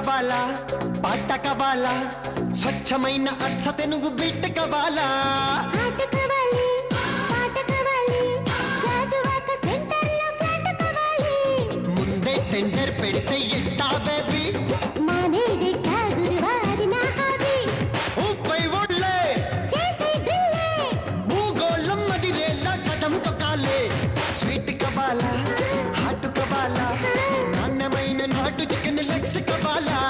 Kabbalah పాట Kabbalah స్వచ్ఛమైన అర్థ తెనుగు బిట్ట కబాలా ముందే టెండర్ పెడితే ఎట్టా బేబీ ఊపై ఒళ్ళే భూగోళం మదిరేలా కథం తొక్కాలే స్వీట్ కబాలా హాటు కబాలా నాణ్యమైన నాటు చికెన్ లెగ్స్ కబాలా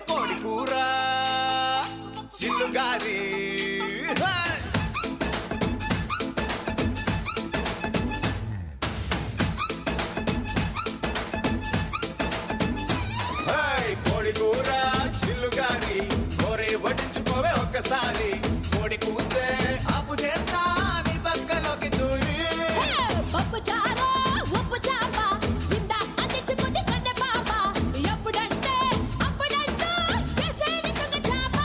కోడి కూర చిల్లుగారి కోడి కూర చిల్లుగారి కోరే వడ్డించుకోవే ఒక్కసారి కోడి కూతే అప్పు చేస్తా నీ పక్కలోకి దూరి పప్పు చారు ఉప్పు చాప ఇందా అందించుకుంది కన్నె పాప ఎప్పుడంటే అప్పుడంటూ కేసేని తుంగ చాప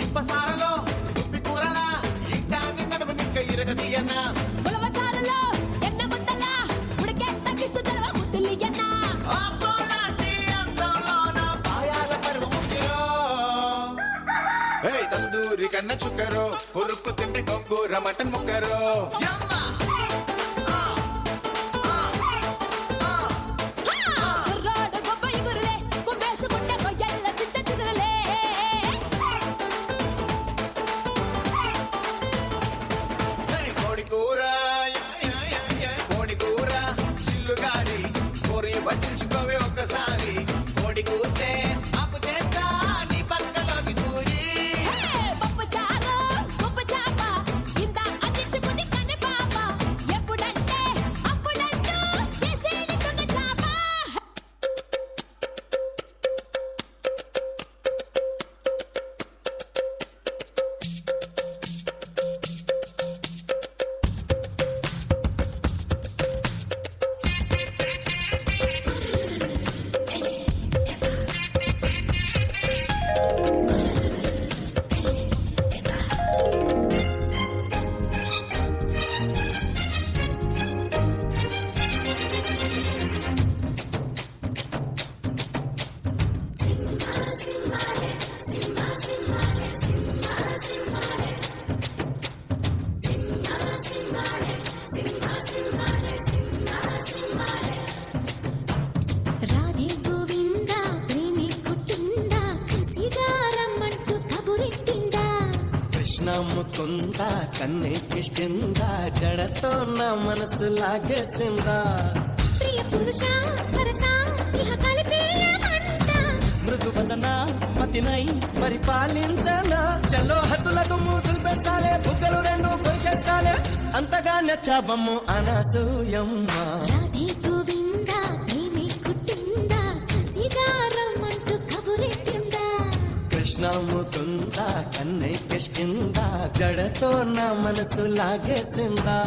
ఇప్పసారలో దుప్పి కూరలా ఇట్టాన్ని నడుము నిక్క ఇరగదీయన్నా ఉలవ చారులో ఎన్న ముద్దల ఉడికే తగ్గిస్తూ చదవ ముద్దులియన్నా తందూరి కన్న చుక్కరు కొరుక్కు తింటే గొంగూర మటన్ ముక్కరు కుర్రాడు గొప్ప ఇగురులే కుమ్మేసుకుంటే రొయ్యల్ల చింత చిగురులే కోడి కూర కోడి కూర చిల్లుగారి కోరి పట్టించుకోవే ఒక్కసారి కోడి కూతే అప్పు చేస్తా నీ పక్కలోకి దూరి పప్పు చారు ఉప్పు చాప ఇందా అందించుకుంది కన్నె పాప ఎప్పుడంటే అప్పుడంటూ కేసేని తుంగ చాప రాధే గోవింద ప్రేమి కుట్టిందా కసిగారమ్మంటూ కబురెట్టిందా కృష్ణ ముకుంద కన్నెక్కిష్టిందా జడతో నా మనసు లాగేసిందా ప్రియ పురుష వరస ఇహ కలిపేయమంట మృదువదన మతినై పరిపాలించనా చలో హద్దులకు మూతులు పెస్తాలే బుగ్గలు రెండు కొరికేస్తాలే అంతగా నచ్చాబమ్ము అనసూయమ్మ రాధే గోవింద ప్రేమి కుట్టిందా కసిగారమ్మంటూ కబురెట్టిందా కృష్ణ ముకుంద కన్నెక్కిష్టిందా జడతో నా మనసు లాగేసిందా